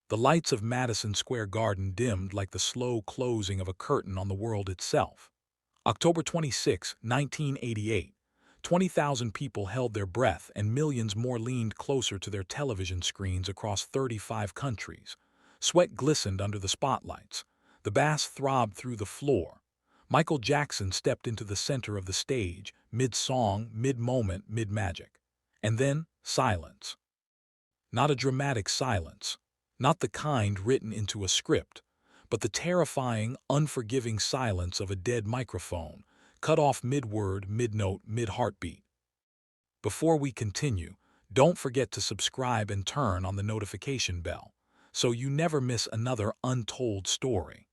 The lights of Madison Square Garden dimmed like the slow closing of a curtain on the world itself. October 26, 1988. 20,000 people held their breath and millions more leaned closer to their television screens across 35 countries. Sweat glistened under the spotlights. The bass throbbed through the floor. Michael Jackson stepped into the center of the stage, mid-song, mid-moment, mid-magic. And then, silence. Not a dramatic silence. Not the kind written into a script, but the terrifying, unforgiving silence of a dead microphone, cut off mid-word, mid-note, mid-heartbeat. Before we continue, don't forget to subscribe and turn on the notification bell, so you never miss another untold story.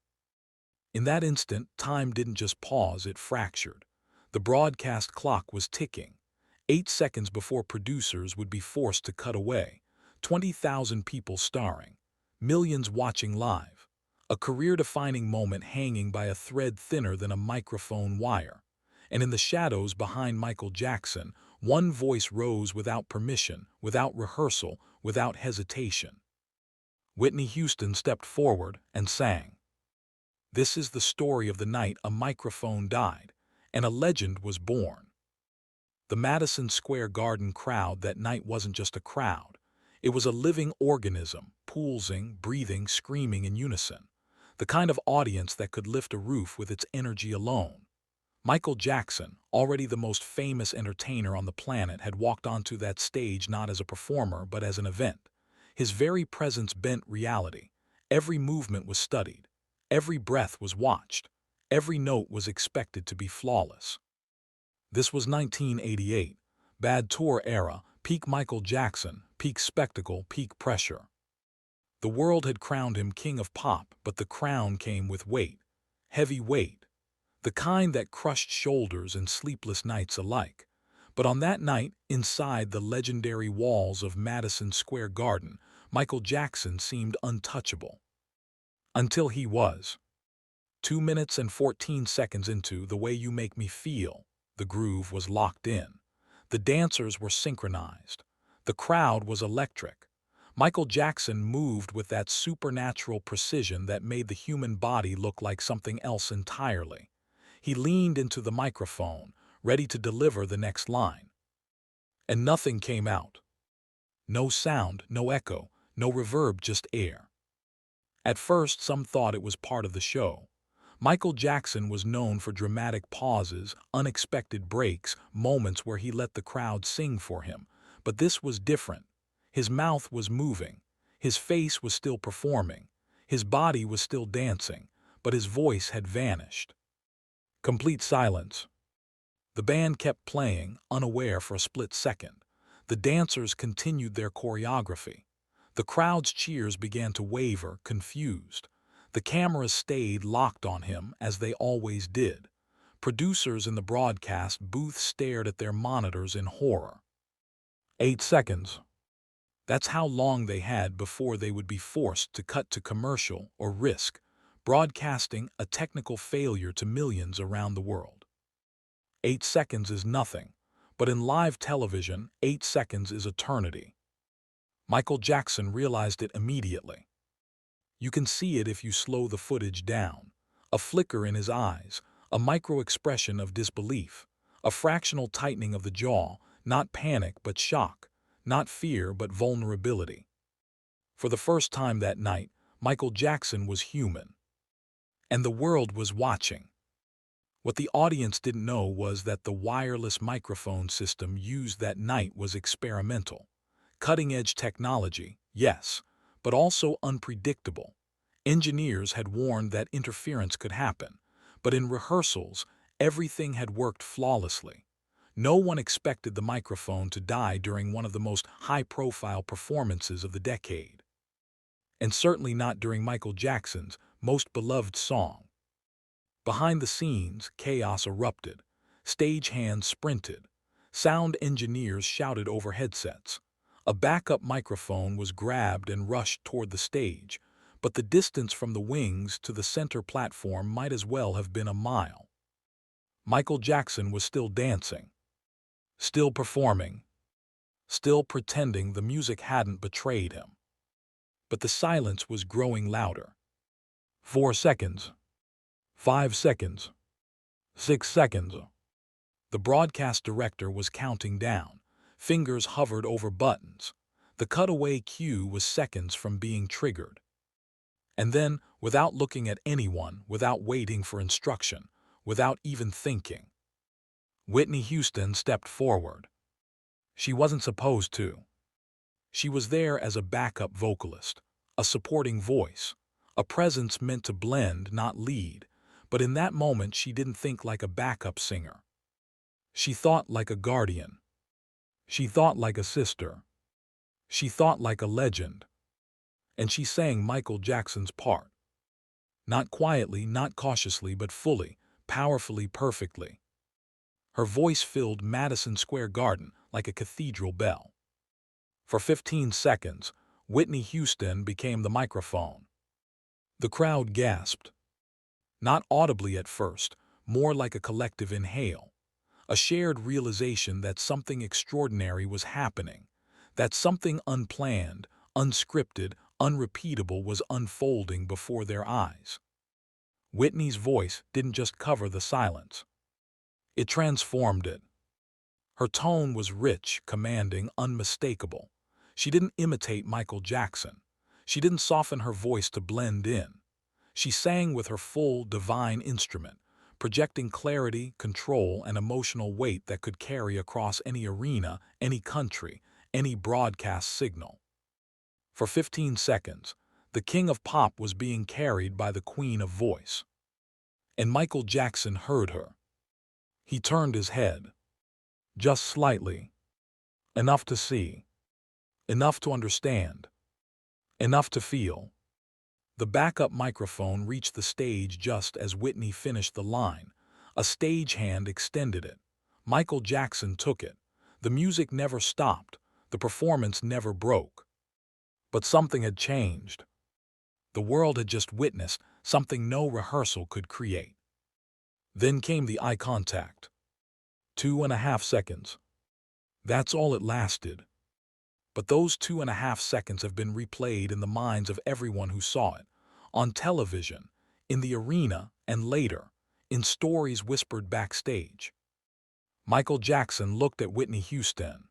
In that instant, time didn't just pause, it fractured. The broadcast clock was ticking. 8 seconds before producers would be forced to cut away. 20,000 people starring. Millions watching live. A career-defining moment hanging by a thread thinner than a microphone wire. And in the shadows behind Michael Jackson, one voice rose without permission, without rehearsal, without hesitation. Whitney Houston stepped forward and sang. This is the story of the night a microphone died, and a legend was born. The Madison Square Garden crowd that night wasn't just a crowd. It was a living organism, pulsing, breathing, screaming in unison. The kind of audience that could lift a roof with its energy alone. Michael Jackson, already the most famous entertainer on the planet, had walked onto that stage not as a performer but as an event. His very presence bent reality. Every movement was studied. Every breath was watched. Every note was expected to be flawless. This was 1988. Bad tour era, peak Michael Jackson, peak spectacle, peak pressure. The world had crowned him king of pop, but the crown came with weight. Heavy weight. The kind that crushed shoulders and sleepless nights alike. But on that night, inside the legendary walls of Madison Square Garden, Michael Jackson seemed untouchable. Until he was. 2 minutes and 14 seconds into The Way You Make Me Feel, the groove was locked in. The dancers were synchronized. The crowd was electric. Michael Jackson moved with that supernatural precision that made the human body look like something else entirely. He leaned into the microphone, ready to deliver the next line. And nothing came out. No sound, no echo, no reverb, just air. At first, some thought it was part of the show. Michael Jackson was known for dramatic pauses, unexpected breaks, moments where he let the crowd sing for him. But this was different. His mouth was moving. His face was still performing. His body was still dancing, but his voice had vanished. Complete silence. The band kept playing, unaware for a split second. The dancers continued their choreography. The crowd's cheers began to waver, confused. The cameras stayed locked on him, as they always did. Producers in the broadcast booth stared at their monitors in horror. 8 seconds. That's how long they had before they would be forced to cut to commercial or risk broadcasting a technical failure to millions around the world. 8 seconds is nothing, but in live television, 8 seconds is eternity. Michael Jackson realized it immediately. You can see it if you slow the footage down. A flicker in his eyes, a micro-expression of disbelief, a fractional tightening of the jaw, not panic but shock, not fear but vulnerability. For the first time that night, Michael Jackson was human. And the world was watching. What the audience didn't know was that the wireless microphone system used that night was experimental. Cutting-edge technology, yes, but also unpredictable. Engineers had warned that interference could happen, but in rehearsals, everything had worked flawlessly. No one expected the microphone to die during one of the most high-profile performances of the decade. And certainly not during Michael Jackson's most beloved song. Behind the scenes, chaos erupted. Stagehands sprinted. Sound engineers shouted over headsets. A backup microphone was grabbed and rushed toward the stage, but the distance from the wings to the center platform might as well have been a mile. Michael Jackson was still dancing, still performing, still pretending the music hadn't betrayed him. But the silence was growing louder. 4 seconds. 5 seconds. 6 seconds. The broadcast director was counting down. Fingers hovered over buttons. The cutaway cue was seconds from being triggered. And then, without looking at anyone, without waiting for instruction, without even thinking, Whitney Houston stepped forward. She wasn't supposed to. She was there as a backup vocalist, a supporting voice, a presence meant to blend, not lead, but in that moment she didn't think like a backup singer. She thought like a guardian. She thought like a sister. She thought like a legend. And she sang Michael Jackson's part. Not quietly, not cautiously, but fully, powerfully, perfectly. Her voice filled Madison Square Garden like a cathedral bell. For 15 seconds, Whitney Houston became the microphone. The crowd gasped. Not audibly at first, more like a collective inhale. A shared realization that something extraordinary was happening, that something unplanned, unscripted, unrepeatable was unfolding before their eyes. Whitney's voice didn't just cover the silence. It transformed it. Her tone was rich, commanding, unmistakable. She didn't imitate Michael Jackson. She didn't soften her voice to blend in. She sang with her full, divine instrument, projecting clarity, control, and emotional weight that could carry across any arena, any country, any broadcast signal. For 15 seconds, the king of pop was being carried by the queen of voice. And Michael Jackson heard her. He turned his head. Just slightly. Enough to see. Enough to understand. Enough to feel. The backup microphone reached the stage just as Whitney finished the line. A stagehand extended it. Michael Jackson took it. The music never stopped. The performance never broke. But something had changed. The world had just witnessed something no rehearsal could create. Then came the eye contact. 2.5 seconds. That's all it lasted. But those 2.5 seconds have been replayed in the minds of everyone who saw it, on television, in the arena, and later, in stories whispered backstage. Michael Jackson looked at Whitney Houston.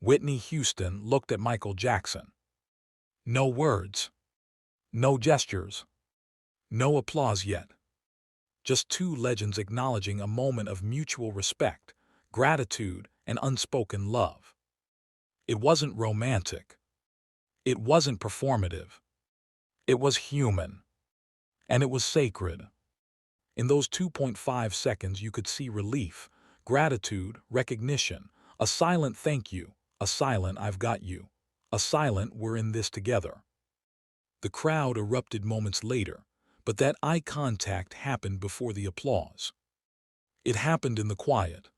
Whitney Houston looked at Michael Jackson. No words. No gestures. No applause yet. Just two legends acknowledging a moment of mutual respect, gratitude, and unspoken love. It wasn't romantic. It wasn't performative. It was human. And it was sacred. In those 2.5 seconds you could see relief, gratitude, recognition, a silent thank you, a silent I've got you, a silent we're in this together. The crowd erupted moments later, but that eye contact happened before the applause. It happened in the quiet.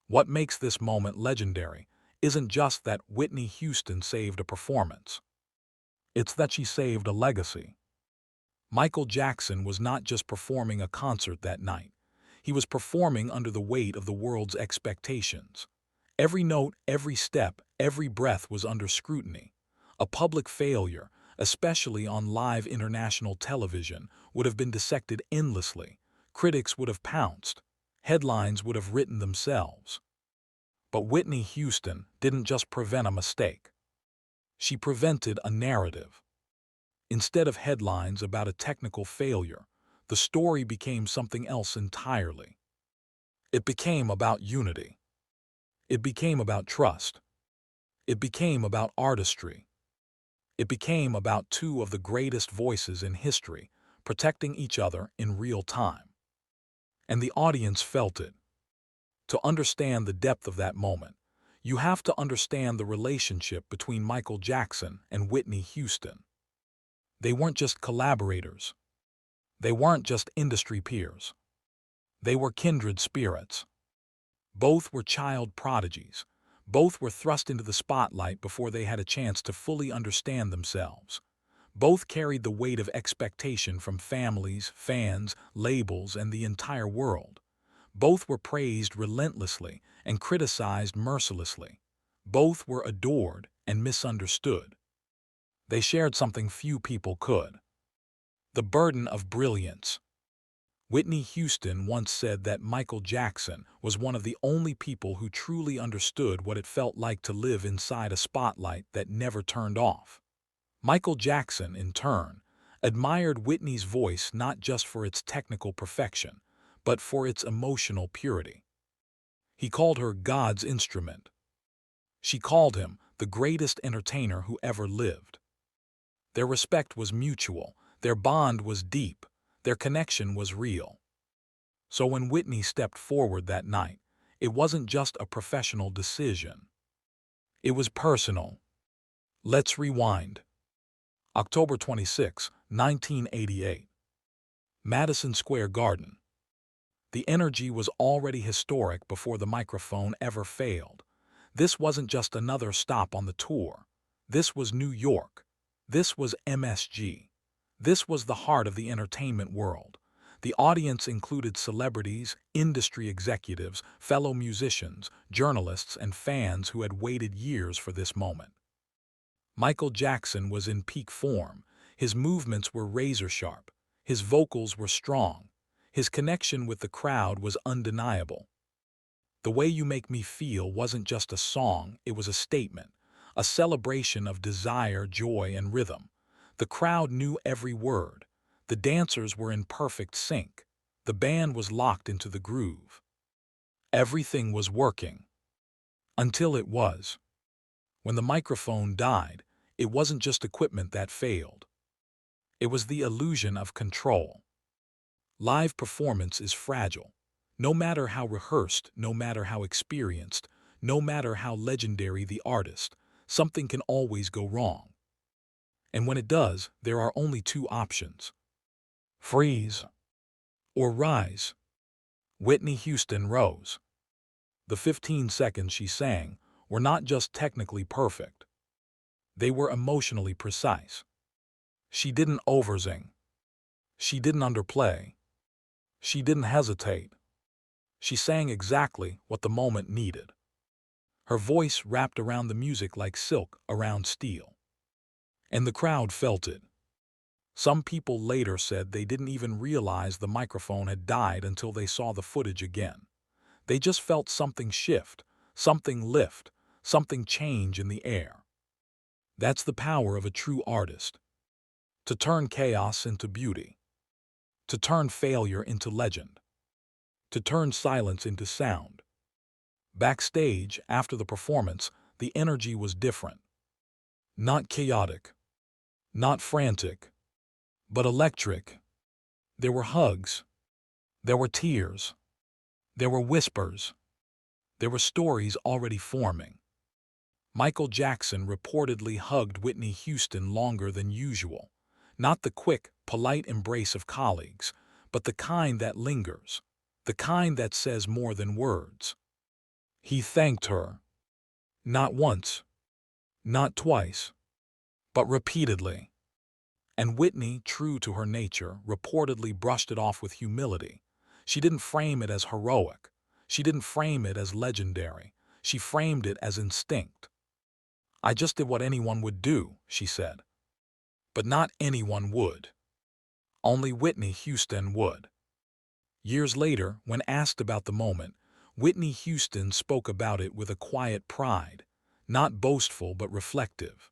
What makes this moment legendary isn't just that Whitney Houston saved a performance. It's that she saved a legacy. Michael Jackson was not just performing a concert that night. He was performing under the weight of the world's expectations. Every note, every step, every breath was under scrutiny. A public failure, especially on live international television, would have been dissected endlessly. Critics would have pounced. Headlines would have written themselves. But Whitney Houston didn't just prevent a mistake. She prevented a narrative. Instead of headlines about a technical failure, the story became something else entirely. It became about unity. It became about trust. It became about artistry. It became about two of the greatest voices in history protecting each other in real time. And the audience felt it. To understand the depth of that moment, you have to understand the relationship between Michael Jackson and Whitney Houston. They weren't just collaborators. They weren't just industry peers. They were kindred spirits. Both were child prodigies. Both were thrust into the spotlight before they had a chance to fully understand themselves. Both carried the weight of expectation from families, fans, labels, and the entire world. Both were praised relentlessly and criticized mercilessly. Both were adored and misunderstood. They shared something few people could: the burden of brilliance. Whitney Houston once said that Michael Jackson was one of the only people who truly understood what it felt like to live inside a spotlight that never turned off. Michael Jackson, in turn, admired Whitney's voice not just for its technical perfection, but for its emotional purity. He called her God's instrument. She called him the greatest entertainer who ever lived. Their respect was mutual, their bond was deep, their connection was real. So when Whitney stepped forward that night, it wasn't just a professional decision. It was personal. Let's rewind. October 26, 1988. Madison Square Garden. The energy was already historic before the microphone ever failed. This wasn't just another stop on the tour. This was New York. This was MSG. This was the heart of the entertainment world. The audience included celebrities, industry executives, fellow musicians, journalists, and fans who had waited years for this moment. Michael Jackson was in peak form. His movements were razor-sharp. His vocals were strong. His connection with the crowd was undeniable. "The Way You Make Me Feel" wasn't just a song, it was a statement, a celebration of desire, joy, and rhythm. The crowd knew every word. The dancers were in perfect sync. The band was locked into the groove. Everything was working. Until it was. When the microphone died, it wasn't just equipment that failed. It was the illusion of control. Live performance is fragile. No matter how rehearsed, no matter how experienced, no matter how legendary the artist, something can always go wrong. And when it does, there are only two options: freeze or rise. Whitney Houston rose. The 15 seconds she sang were not just technically perfect. They were emotionally precise. She didn't oversing. She didn't underplay. She didn't hesitate. She sang exactly what the moment needed. Her voice wrapped around the music like silk around steel. And the crowd felt it. Some people later said they didn't even realize the microphone had died until they saw the footage again. They just felt something shift, something lift, something change in the air. That's the power of a true artist. To turn chaos into beauty. To turn failure into legend. To turn silence into sound. Backstage, after the performance, the energy was different. Not chaotic. Not frantic. But electric. There were hugs. There were tears. There were whispers. There were stories already forming. Michael Jackson reportedly hugged Whitney Houston longer than usual. Not the quick, polite embrace of colleagues, but the kind that lingers. The kind that says more than words. He thanked her. Not once. Not twice. But repeatedly. And Whitney, true to her nature, reportedly brushed it off with humility. She didn't frame it as heroic. She didn't frame it as legendary. She framed it as instinct. "I just did what anyone would do," she said. But not anyone would. Only Whitney Houston would. Years later, when asked about the moment, Whitney Houston spoke about it with a quiet pride, not boastful but reflective.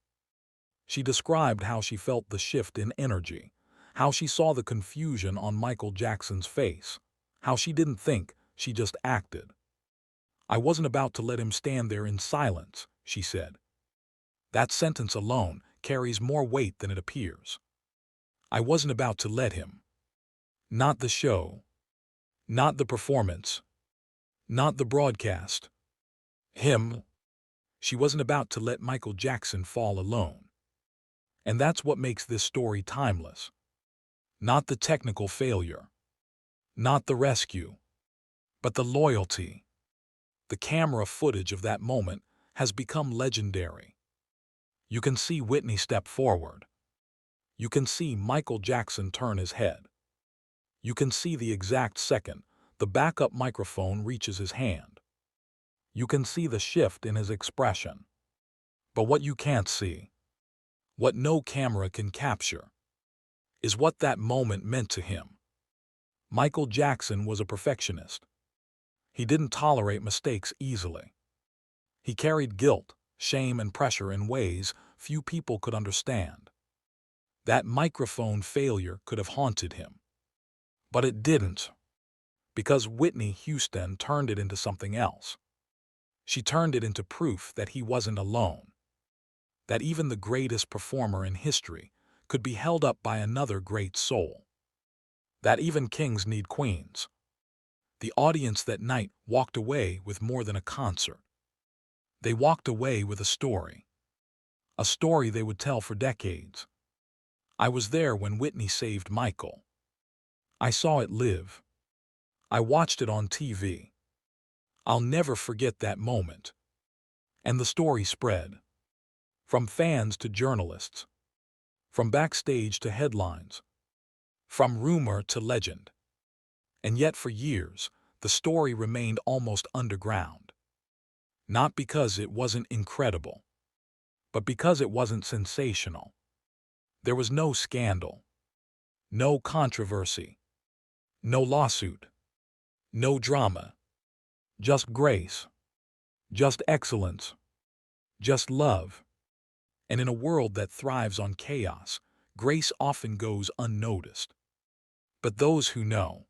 She described how she felt the shift in energy, how she saw the confusion on Michael Jackson's face, how she didn't think, she just acted. "I wasn't about to let him stand there in silence," she said. That sentence alone carries more weight than it appears. I wasn't about to let him. Not the show. Not the performance. Not the broadcast. Him. She wasn't about to let Michael Jackson fall alone. And that's what makes this story timeless. Not the technical failure. Not the rescue. But the loyalty. The camera footage of that moment has become legendary. You can see Whitney step forward. You can see Michael Jackson turn his head. You can see the exact second the backup microphone reaches his hand. You can see the shift in his expression. But what you can't see, what no camera can capture, is what that moment meant to him. Michael Jackson was a perfectionist. He didn't tolerate mistakes easily. He carried guilt, shame, and pressure in ways few people could understand. That microphone failure could have haunted him. But it didn't, because Whitney Houston turned it into something else. She turned it into proof that he wasn't alone, that even the greatest performer in history could be held up by another great soul, that even kings need queens. The audience that night walked away with more than a concert. They walked away with a story they would tell for decades. I was there when Whitney saved Michael. I saw it live. I watched it on TV. I'll never forget that moment. And the story spread. From fans to journalists. From backstage to headlines. From rumor to legend. And yet for years, the story remained almost underground. Not because it wasn't incredible, but because it wasn't sensational. There was no scandal, no controversy, no lawsuit, no drama, just grace, just excellence, just love. And in a world that thrives on chaos, grace often goes unnoticed. But those who know,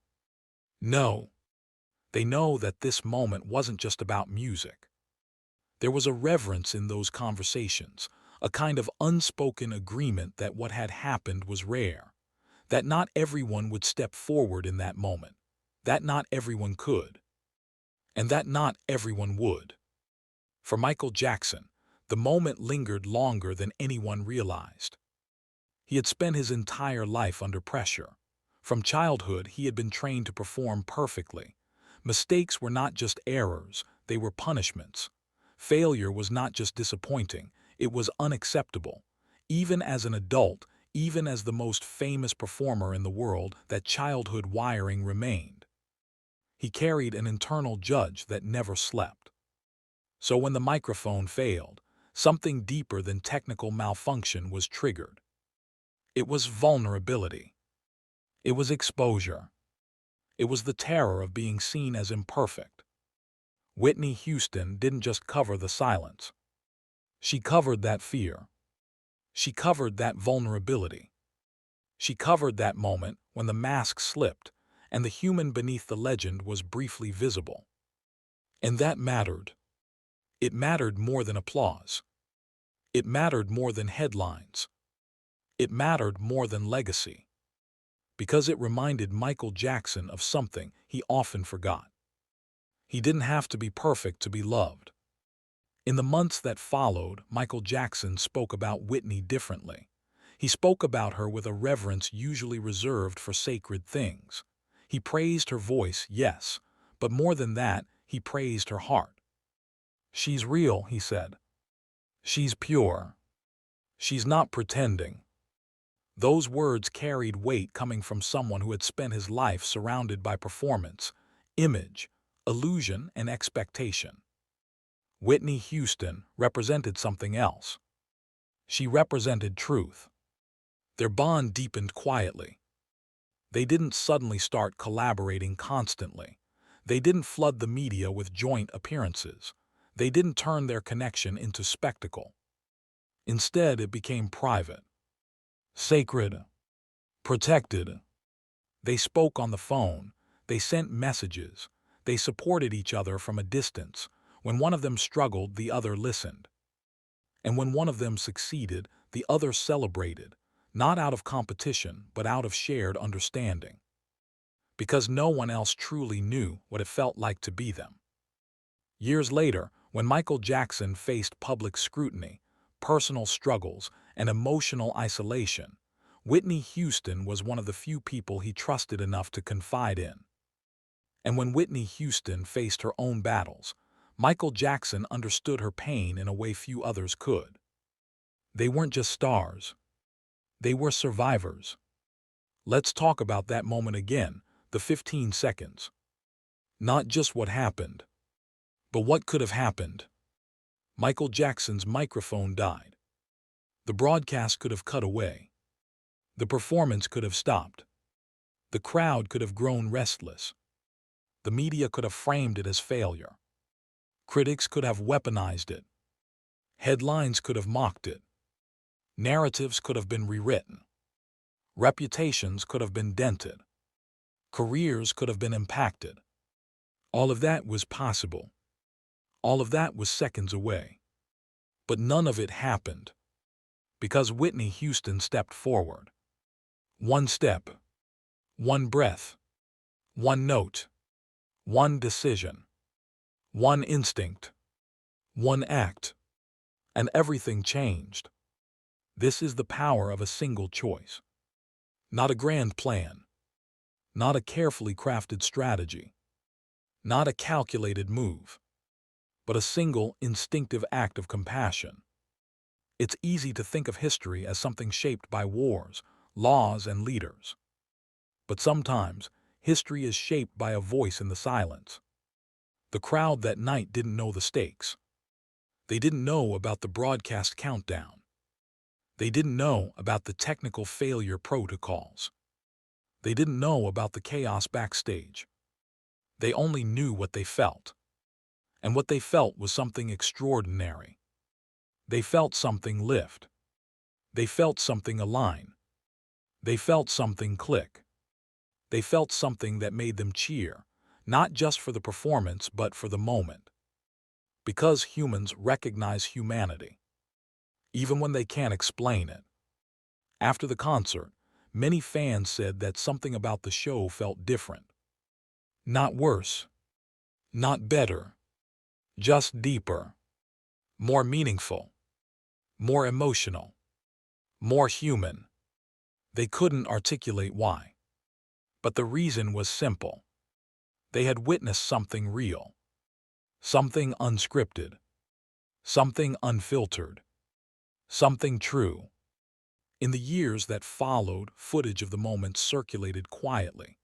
they know that this moment wasn't just about music. There was a reverence in those conversations, a kind of unspoken agreement that what had happened was rare, that not everyone would step forward in that moment, that not everyone could, and that not everyone would. For Michael Jackson, the moment lingered longer than anyone realized. He had spent his entire life under pressure. From childhood, he had been trained to perform perfectly. Mistakes were not just errors, they were punishments. Failure was not just disappointing, it was unacceptable. Even as an adult, even as the most famous performer in the world, that childhood wiring remained. He carried an internal judge that never slept. So when the microphone failed, something deeper than technical malfunction was triggered. It was vulnerability. It was exposure. It was the terror of being seen as imperfect. Whitney Houston didn't just cover the silence. She covered that fear. She covered that vulnerability. She covered that moment when the mask slipped and the human beneath the legend was briefly visible. And that mattered. It mattered more than applause. It mattered more than headlines. It mattered more than legacy. Because it reminded Michael Jackson of something he often forgot. He didn't have to be perfect to be loved. In the months that followed, Michael Jackson spoke about Whitney differently. He spoke about her with a reverence usually reserved for sacred things. He praised her voice, yes, but more than that, he praised her heart. She's real, he said. She's pure. She's not pretending. Those words carried weight coming from someone who had spent his life surrounded by performance, image, illusion, and expectation. Whitney Houston represented something else. She represented truth. Their bond deepened quietly. They didn't suddenly start collaborating constantly. They didn't flood the media with joint appearances. They didn't turn their connection into spectacle. Instead, it became private, sacred, protected. They spoke on the phone. They sent messages. They supported each other from a distance. When one of them struggled, the other listened. And when one of them succeeded, the other celebrated, not out of competition, but out of shared understanding. Because no one else truly knew what it felt like to be them. Years later, when Michael Jackson faced public scrutiny, personal struggles, and emotional isolation, Whitney Houston was one of the few people he trusted enough to confide in. And when Whitney Houston faced her own battles, Michael Jackson understood her pain in a way few others could. They weren't just stars. They were survivors. Let's talk about that moment again, the 15 seconds. Not just what happened, but what could have happened. Michael Jackson's microphone died. The broadcast could have cut away. The performance could have stopped. The crowd could have grown restless. The media could have framed it as failure. Critics could have weaponized it. Headlines could have mocked it. Narratives could have been rewritten. Reputations could have been dented. Careers could have been impacted. All of that was possible. All of that was seconds away. But none of it happened. Because Whitney Houston stepped forward. One step. One breath. One note. One decision. One instinct. One act. And everything changed. This is the power of a single choice. Not a grand plan. Not a carefully crafted strategy. Not a calculated move. But a single, instinctive act of compassion. It's easy to think of history as something shaped by wars, laws, and leaders. But sometimes, history is shaped by a voice in the silence. The crowd that night didn't know the stakes. They didn't know about the broadcast countdown. They didn't know about the technical failure protocols. They didn't know about the chaos backstage. They only knew what they felt. And what they felt was something extraordinary. They felt something lift. They felt something align. They felt something click. They felt something that made them cheer, not just for the performance but for the moment. Because humans recognize humanity, even when they can't explain it. After the concert, many fans said that something about the show felt different. Not worse. Not better. Just deeper. More meaningful. More emotional. More human. They couldn't articulate why. But the reason was simple. They had witnessed something real. Something unscripted. Something unfiltered. Something true. In the years that followed, footage of the moment circulated quietly.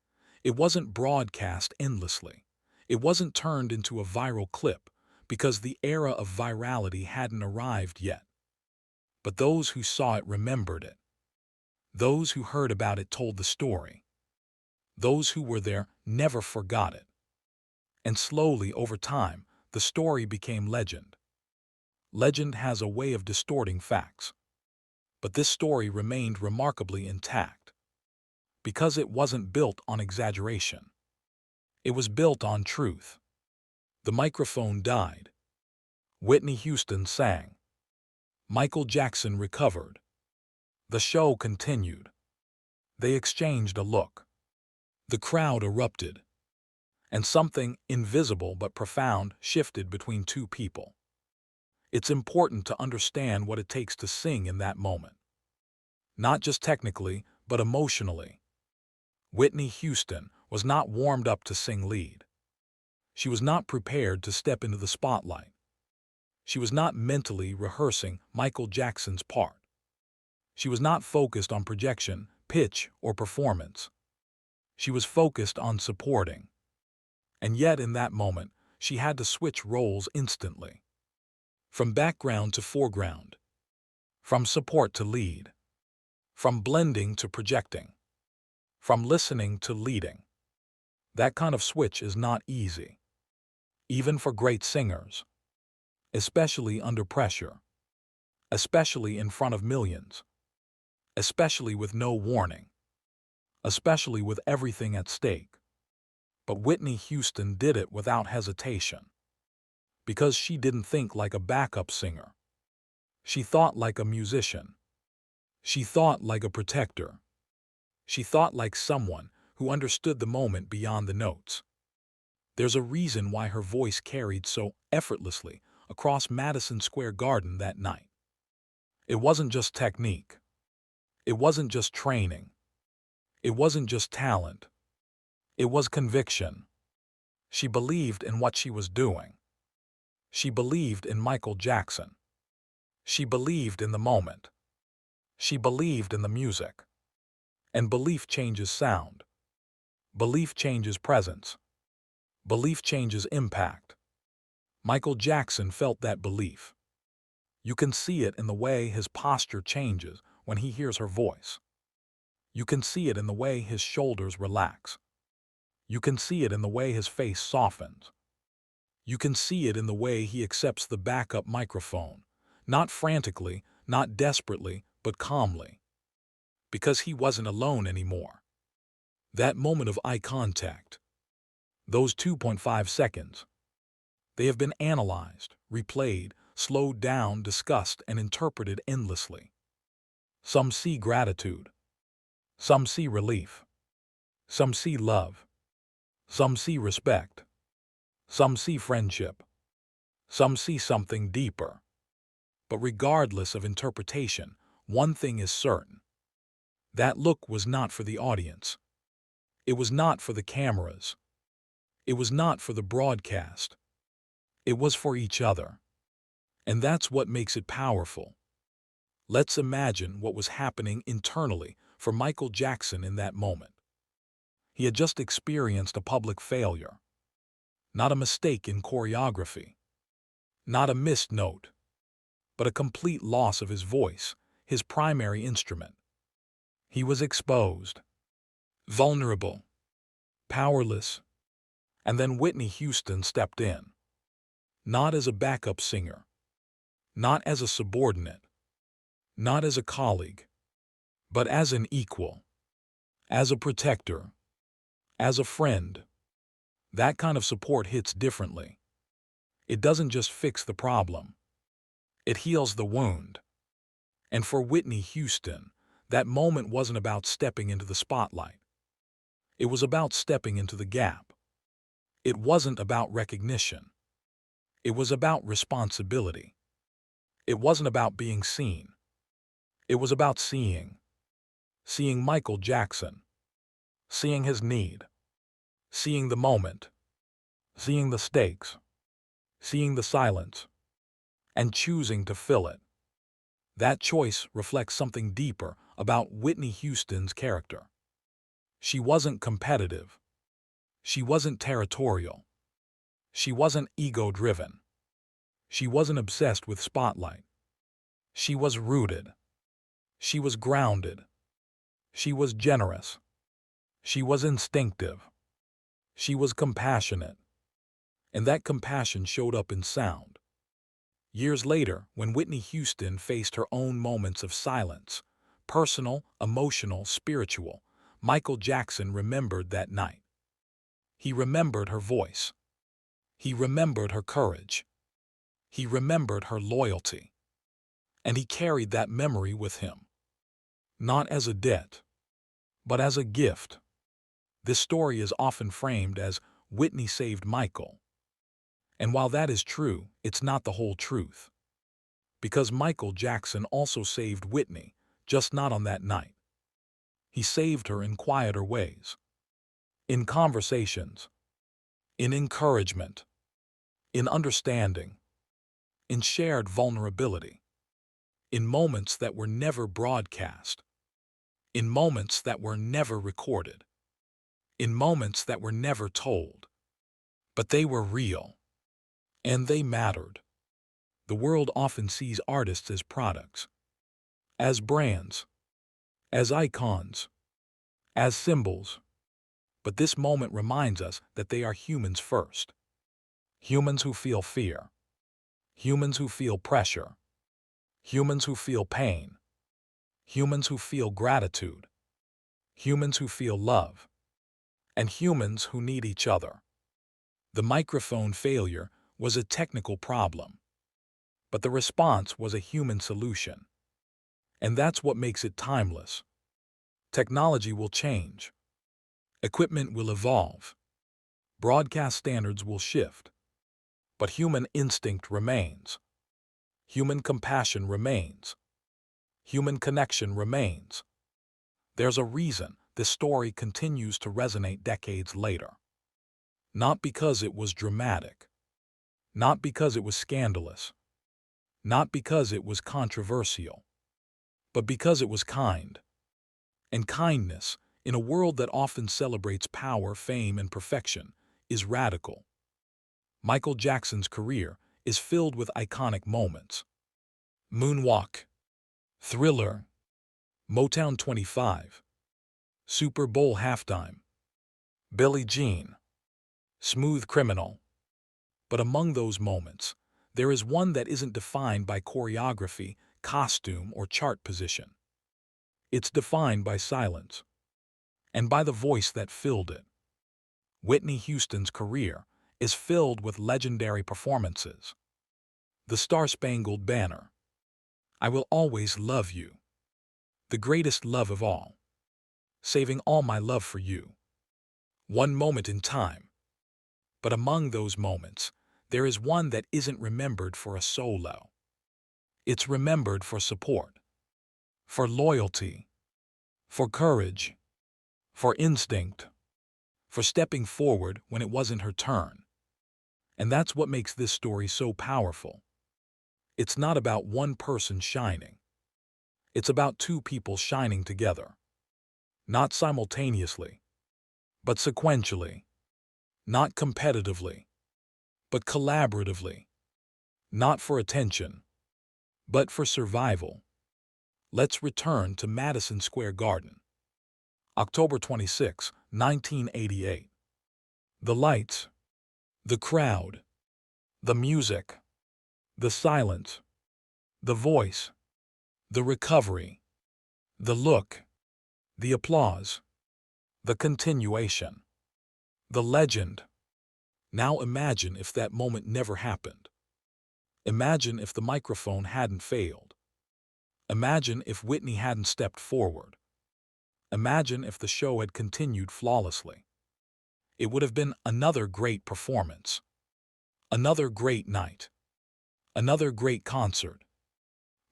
It wasn't broadcast endlessly. It wasn't turned into a viral clip because the era of virality hadn't arrived yet. But those who saw it remembered it. Those who heard about it told the story. Those who were there never forgot it. And slowly, over time, the story became legend. Legend has a way of distorting facts. But this story remained remarkably intact. Because it wasn't built on exaggeration. It was built on truth. The microphone died. Whitney Houston sang. Michael Jackson recovered. The show continued. They exchanged a look. The crowd erupted. And something invisible but profound shifted between two people. It's important to understand what it takes to sing in that moment. Not just technically, but emotionally. Whitney Houston was not warmed up to sing lead. She was not prepared to step into the spotlight. She was not mentally rehearsing Michael Jackson's part. She was not focused on projection, pitch, or performance. She was focused on supporting. And yet in that moment, she had to switch roles instantly. From background to foreground. From support to lead. From blending to projecting. From listening to leading. That kind of switch is not easy. Even for great singers. Especially under pressure. Especially in front of millions. Especially with no warning. Especially with everything at stake. But Whitney Houston did it without hesitation. Because she didn't think like a backup singer. She thought like a musician. She thought like a protector. She thought like someone who understood the moment beyond the notes. There's a reason why her voice carried so effortlessly across Madison Square Garden that night. It wasn't just technique. It wasn't just training. It wasn't just talent. It was conviction. She believed in what she was doing. She believed in Michael Jackson. She believed in the moment. She believed in the music. And belief changes sound. Belief changes presence. Belief changes impact. Michael Jackson felt that belief. You can see it in the way his posture changes when he hears her voice. You can see it in the way his shoulders relax. You can see it in the way his face softens. You can see it in the way he accepts the backup microphone, not frantically, not desperately, but calmly. Because he wasn't alone anymore. That moment of eye contact, those 2.5 seconds, they have been analyzed, replayed, slowed down, discussed, and interpreted endlessly. Some see gratitude. Some see relief. Some see love. Some see respect. Some see friendship. Some see something deeper. But regardless of interpretation, one thing is certain. That look was not for the audience. It was not for the cameras. It was not for the broadcast. It was for each other. And that's what makes it powerful. Let's imagine what was happening internally for Michael Jackson in that moment. He had just experienced a public failure. Not a mistake in choreography. Not a missed note. But a complete loss of his voice, his primary instrument. He was exposed. Vulnerable. Powerless. And then Whitney Houston stepped in. Not as a backup singer. Not as a subordinate. Not as a colleague. But as an equal. As a protector. As a friend. That kind of support hits differently. It doesn't just fix the problem. It heals the wound. And for Whitney Houston, that moment wasn't about stepping into the spotlight. It was about stepping into the gap. It wasn't about recognition. It was about responsibility. It wasn't about being seen. It was about seeing. Seeing Michael Jackson. Seeing his need. Seeing the moment. Seeing the stakes. Seeing the silence. And choosing to fill it. That choice reflects something deeper about Whitney Houston's character. She wasn't competitive. She wasn't territorial. She wasn't ego-driven. She wasn't obsessed with spotlight. She was rooted. She was grounded. She was generous. She was instinctive. She was compassionate. And that compassion showed up in sound. Years later, when Whitney Houston faced her own moments of silence, personal, emotional, spiritual, Michael Jackson remembered that night. He remembered her voice. He remembered her courage. He remembered her loyalty. And he carried that memory with him. Not as a debt, but as a gift. This story is often framed as Whitney saved Michael. And while that is true, it's not the whole truth. Because Michael Jackson also saved Whitney, just not on that night. He saved her in quieter ways. In conversations. In encouragement. In understanding. In shared vulnerability. In moments that were never broadcast. In moments that were never recorded. In moments that were never told. But they were real. And they mattered. The world often sees artists as products. As brands. As icons. As symbols. But this moment reminds us that they are humans first. Humans who feel fear. Humans who feel pressure. Humans who feel pain. Humans who feel gratitude. Humans who feel love. And humans who need each other. The microphone failure was a technical problem. But the response was a human solution. And that's what makes it timeless. Technology will change. Equipment will evolve. Broadcast standards will shift. But human instinct remains. Human compassion remains. Human connection remains. There's a reason this story continues to resonate decades later. Not because it was dramatic. Not because it was scandalous. Not because it was controversial. But because it was kind. And kindness, in a world that often celebrates power, fame, and perfection, is radical. Michael Jackson's career is filled with iconic moments. Moonwalk, Thriller, Motown 25, Super Bowl Halftime, Billie Jean, Smooth Criminal. But among those moments, there is one that isn't defined by choreography, costume, or chart position. It's defined by silence, and by the voice that filled it. Whitney Houston's career is filled with legendary performances. The Star-Spangled Banner, I Will Always Love You, The Greatest Love of All, Saving All My Love for You. One moment in time. But among those moments, there is one that isn't remembered for a solo. It's remembered for support, for loyalty, for courage, for instinct, for stepping forward when it wasn't her turn. And that's what makes this story so powerful. It's not about one person shining. It's about two people shining together. Not simultaneously, but sequentially. Not competitively, but collaboratively. Not for attention, but for survival. Let's return to Madison Square Garden. October 26, 1988. The lights, the crowd, the music, the silence, the voice, the recovery, the look, the applause, the continuation, the legend. Now imagine if that moment never happened. Imagine if the microphone hadn't failed. Imagine if Whitney hadn't stepped forward. Imagine if the show had continued flawlessly. It would have been another great performance, another great night, another great concert.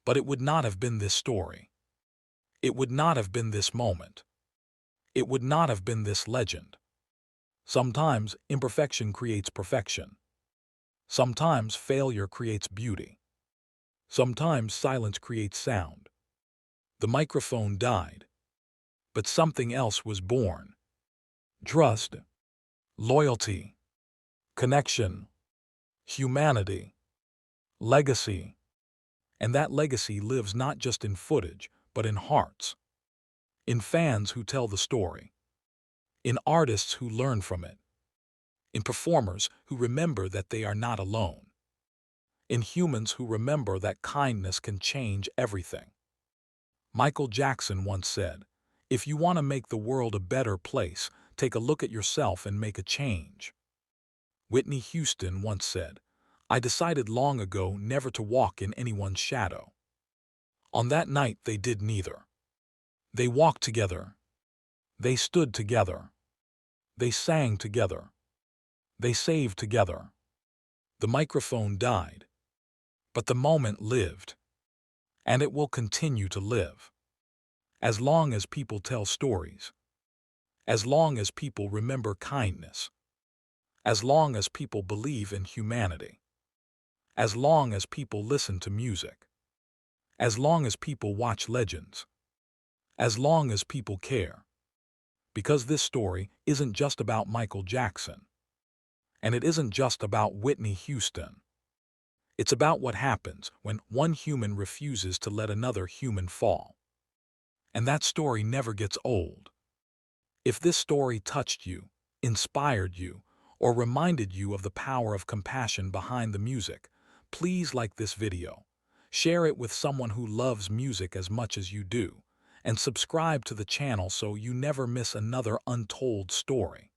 But it would not have been this story. It would not have been this moment. It would not have been this legend. Sometimes imperfection creates perfection. Sometimes failure creates beauty. Sometimes silence creates sound. The microphone died, but something else was born. Trust, loyalty, connection, humanity, legacy. And that legacy lives not just in footage, but in hearts. In fans who tell the story. In artists who learn from it. In performers who remember that they are not alone. In humans who remember that kindness can change everything. Michael Jackson once said, "If you want to make the world a better place, take a look at yourself and make a change." Whitney Houston once said, "I decided long ago never to walk in anyone's shadow." On that night they did neither. They walked together. They stood together. They sang together. They saved together. The microphone died, but the moment lived. And it will continue to live. As long as people tell stories. As long as people remember kindness. As long as people believe in humanity. As long as people listen to music. As long as people watch legends. As long as people care. Because this story isn't just about Michael Jackson. And it isn't just about Whitney Houston. It's about what happens when one human refuses to let another human fall. And that story never gets old. If this story touched you, inspired you, or reminded you of the power of compassion behind the music, please like this video, share it with someone who loves music as much as you do, and subscribe to the channel so you never miss another untold story.